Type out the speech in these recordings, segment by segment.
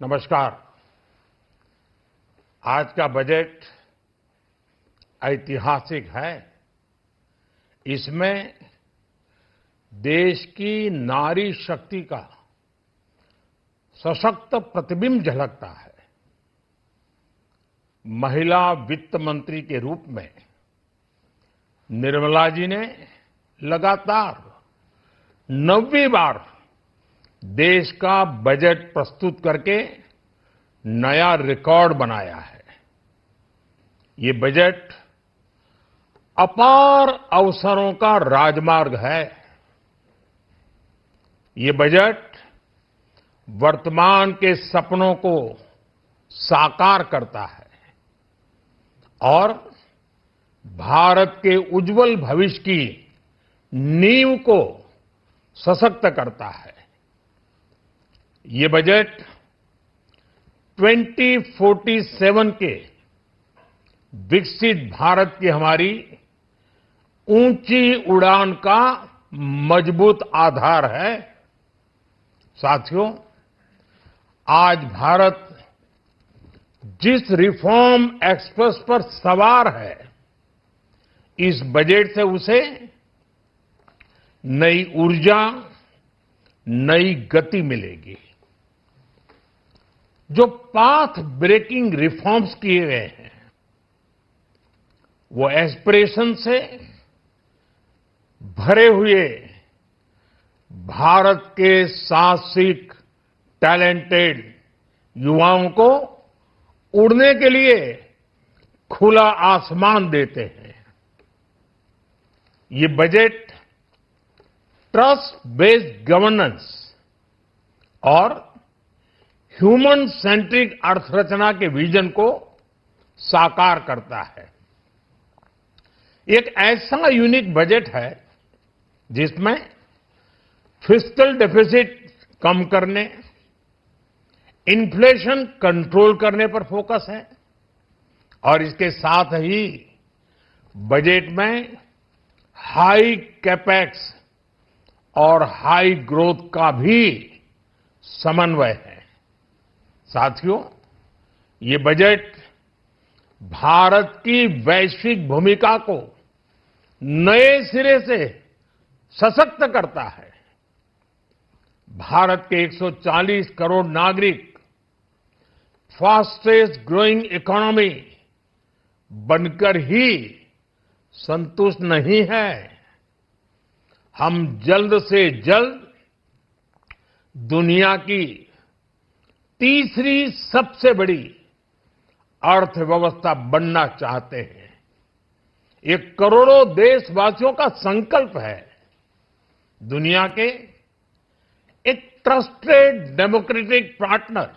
नमस्कार। आज का बजट ऐतिहासिक है। इसमें देश की नारी शक्ति का सशक्त प्रतिबिंब झलकता है। महिला वित्त मंत्री के रूप में निर्मला जी ने लगातार 9वीं बार देश का बजट प्रस्तुत करके नया रिकॉर्ड बनाया है। ये बजट अपार अवसरों का राजमार्ग है। ये बजट वर्तमान के सपनों को साकार करता है और भारत के उज्जवल भविष्य की नींव को सशक्त करता है। ये बजट 2047 के विकसित भारत की हमारी ऊंची उड़ान का मजबूत आधार है। साथियों, आज भारत जिस रिफॉर्म एक्सप्रेस पर सवार है, इस बजट से उसे नई ऊर्जा, नई गति मिलेगी। जो पाथ ब्रेकिंग रिफॉर्म्स किए गए हैं, वो एस्पिरेशन से भरे हुए भारत के साहसिक, टैलेंटेड युवाओं को उड़ने के लिए खुला आसमान देते हैं। ये बजट ट्रस्ट बेस्ड गवर्नेंस और ह्यूमन सेंट्रिक अर्थरचना के विजन को साकार करता है। एक ऐसा यूनिक बजट है जिसमें फिस्कल डेफिसिट कम करने, इन्फ्लेशन कंट्रोल करने पर फोकस है और इसके साथ ही बजट में हाई कैपेक्स और हाई ग्रोथ का भी समन्वय है। साथियों, ये बजट भारत की वैश्विक भूमिका को नए सिरे से सशक्त करता है। भारत के 140 करोड़ नागरिक फास्टेस्ट ग्रोइंग इकोनॉमी बनकर ही संतुष्ट नहीं है। हम जल्द से जल्द दुनिया की तीसरी सबसे बड़ी अर्थव्यवस्था बनना चाहते हैं। ये करोड़ों देशवासियों का संकल्प है। दुनिया के एक ट्रस्टेड डेमोक्रेटिक पार्टनर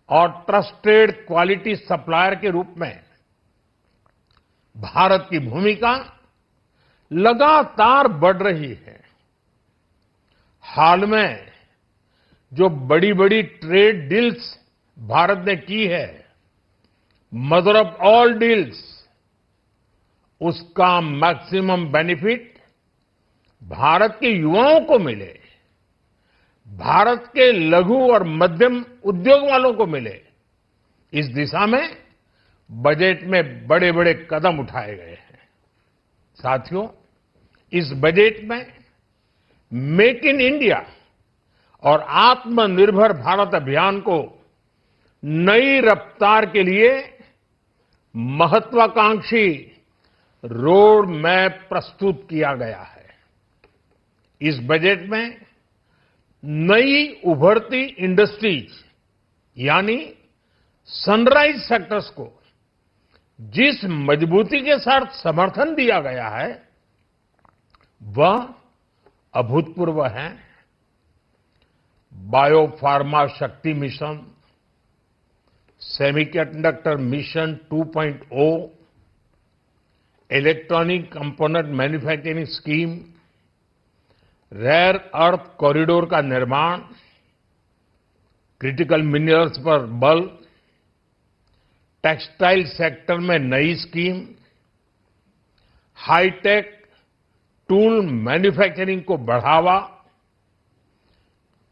और ट्रस्टेड क्वालिटी सप्लायर के रूप में भारत की भूमिका लगातार बढ़ रही है। हाल में जो बड़ी बड़ी ट्रेड डील्स भारत ने की है, मदर ऑफ ऑल डील्स, उसका मैक्सिमम बेनिफिट भारत के युवाओं को मिले, भारत के लघु और मध्यम उद्योग वालों को मिले। इस दिशा में बजट में बड़े बड़े कदम उठाए गए हैं। साथियों, इस बजट में मेक इन इंडिया और आत्मनिर्भर भारत अभियान को नई रफ्तार के लिए महत्वाकांक्षी रोड मैप प्रस्तुत किया गया है। इस बजट में नई उभरती इंडस्ट्रीज यानी सनराइज सेक्टर्स को जिस मजबूती के साथ समर्थन दिया गया है, वह अभूतपूर्व है। Biopharma Shakti mission, semiconductor mission 2.0, electronic component manufacturing scheme, rare earth corridor का निर्माण, क्रिटिकल मिनरल्स पर बल, टेक्सटाइल सेक्टर में नई स्कीम, हाईटेक टूल मैन्युफैक्चरिंग को बढ़ावा,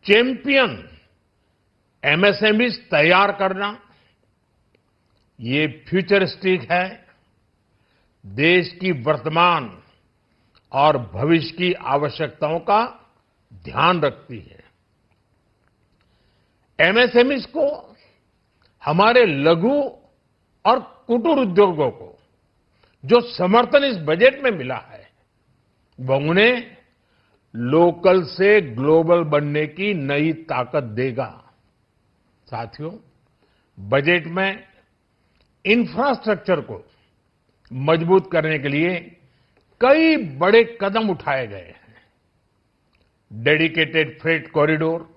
चैंपियन एमएसएमईज तैयार करना, ये फ्यूचरिस्टिक है, देश की वर्तमान और भविष्य की आवश्यकताओं का ध्यान रखती है। एमएसएमईज को, हमारे लघु और कुटीर उद्योगों को जो समर्थन इस बजट में मिला है, वह उन्हें लोकल से ग्लोबल बनने की नई ताकत देगा। साथियों, बजट में इंफ्रास्ट्रक्चर को मजबूत करने के लिए कई बड़े कदम उठाए गए हैं। डेडिकेटेड फ्रेट कॉरिडोर,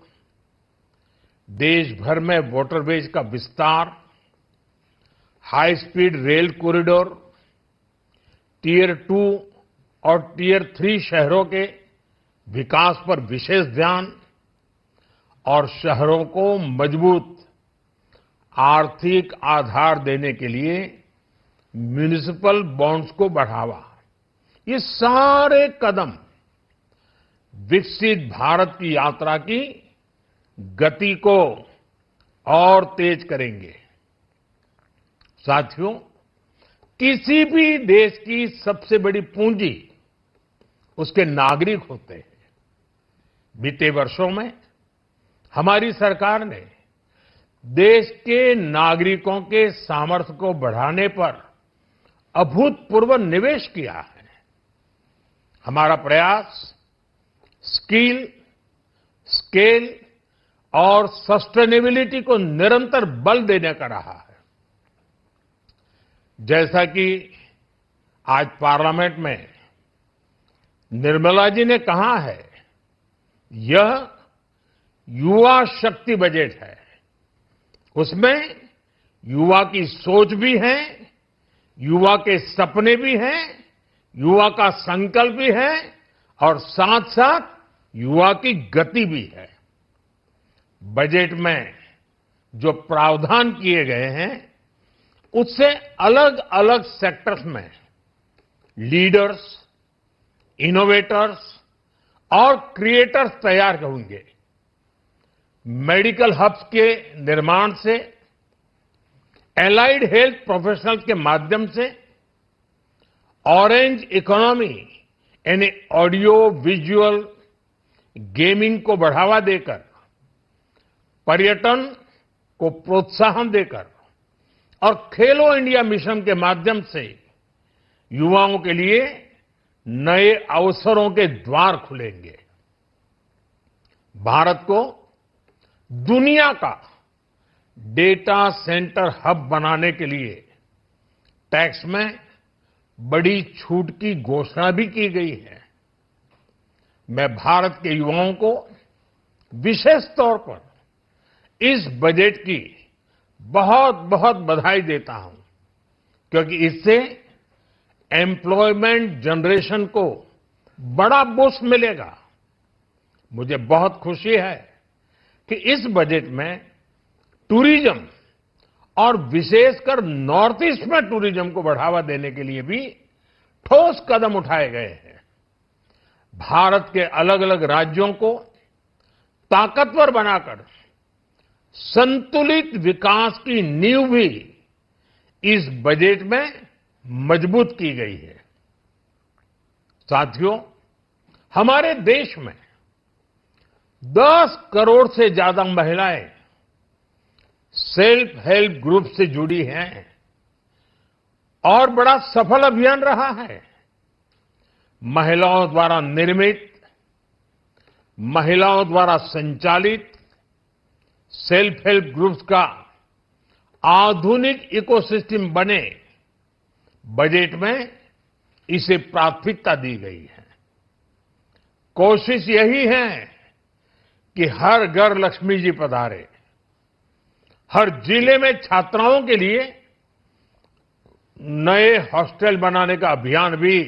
देश भर में वाटरवेज का विस्तार, high speed rail corridor, tier 2 और टियर 3 शहरों के विकास पर विशेष ध्यान और शहरों को मजबूत आर्थिक आधार देने के लिए म्युनिसिपल बॉन्ड्स को बढ़ावा, ये सारे कदम विकसित भारत की यात्रा की गति को और तेज करेंगे। साथियों, किसी भी देश की सबसे बड़ी पूंजी उसके नागरिक होते हैं। बीते वर्षों में हमारी सरकार ने देश के नागरिकों के सामर्थ्य को बढ़ाने पर अभूतपूर्व निवेश किया है। हमारा प्रयास स्किल, स्केल और सस्टेनेबिलिटी को निरंतर बल देने का रहा है। जैसा कि आज पार्लियामेंट में निर्मला जी ने कहा है, यह युवा शक्ति बजट है। उसमें युवा की सोच भी है, युवा के सपने भी हैं, युवा का संकल्प भी है और साथ साथ युवा की गति भी है। बजट में जो प्रावधान किए गए हैं, उससे अलग अलग सेक्टर्स में लीडर्स, इनोवेटर्स और क्रिएटर्स तैयार होंगे। मेडिकल हब्स के निर्माण से, एलाइड हेल्थ प्रोफेशनल्स के माध्यम से, ऑरेंज इकोनॉमी यानी ऑडियो विजुअल गेमिंग को बढ़ावा देकर, पर्यटन को प्रोत्साहन देकर और खेलो इंडिया मिशन के माध्यम से युवाओं के लिए नए अवसरों के द्वार खुलेंगे। भारत को दुनिया का डेटा सेंटर हब बनाने के लिए टैक्स में बड़ी छूट की घोषणा भी की गई है। मैं भारत के युवाओं को विशेष तौर पर इस बजट की बहुत बहुत बधाई देता हूं, क्योंकि इससे एम्प्लॉयमेंट जनरेशन को बड़ा बूस्ट मिलेगा। मुझे बहुत खुशी है कि इस बजट में टूरिज्म और विशेषकर नॉर्थ ईस्ट में टूरिज्म को बढ़ावा देने के लिए भी ठोस कदम उठाए गए हैं। भारत के अलग अलग राज्यों को ताकतवर बनाकर संतुलित विकास की नींव भी इस बजट में मजबूत की गई है। साथियों, हमारे देश में 10 करोड़ से ज्यादा महिलाएं सेल्फ हेल्प ग्रुप से जुड़ी हैं और बड़ा सफल अभियान रहा है। महिलाओं द्वारा निर्मित, महिलाओं द्वारा संचालित सेल्फ हेल्प ग्रुप्स का आधुनिक इकोसिस्टम बने, बजट में इसे प्राथमिकता दी गई है। कोशिश यही है कि हर घर लक्ष्मी जी पधारे। हर जिले में छात्राओं के लिए नए हॉस्टल बनाने का अभियान भी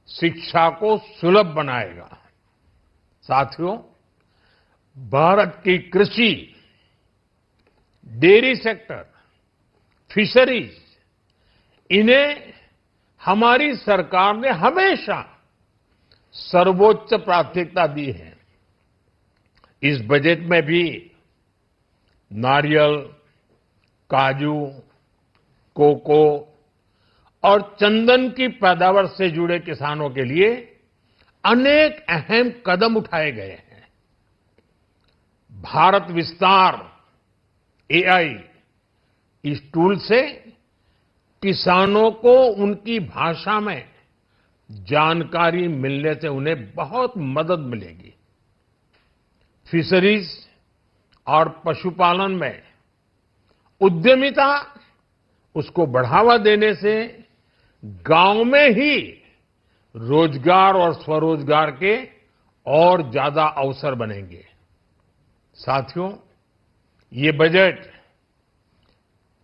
शिक्षा को सुलभ बनाएगा। साथियों, भारत की कृषि, डेयरी सेक्टर, फिशरीज, इन्हें हमारी सरकार ने हमेशा सर्वोच्च प्राथमिकता दी है। इस बजट में भी नारियल, काजू, कोको और चंदन की पैदावार से जुड़े किसानों के लिए अनेक अहम कदम उठाए गए हैं। भारत विस्तार एआई इस टूल से किसानों को उनकी भाषा में जानकारी मिलने से उन्हें बहुत मदद मिलेगी। फिशरीज और पशुपालन में उद्यमिता उसको बढ़ावा देने से गांव में ही रोजगार और स्वरोजगार के और ज्यादा अवसर बनेंगे। साथियों, ये बजट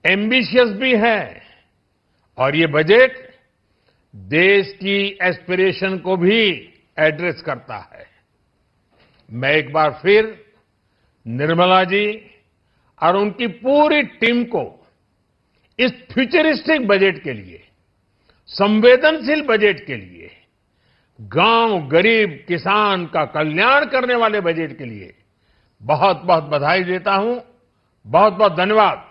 एम्बिशियस भी है और ये बजट देश की एस्पिरेशन को भी एड्रेस करता है। मैं एक बार फिर निर्मला जी और उनकी पूरी टीम को इस फ्यूचरिस्टिक बजट के लिए, संवेदनशील बजट के लिए, गांव, गरीब, किसान का कल्याण करने वाले बजट के लिए बहुत बहुत बधाई देता हूं। बहुत बहुत धन्यवाद।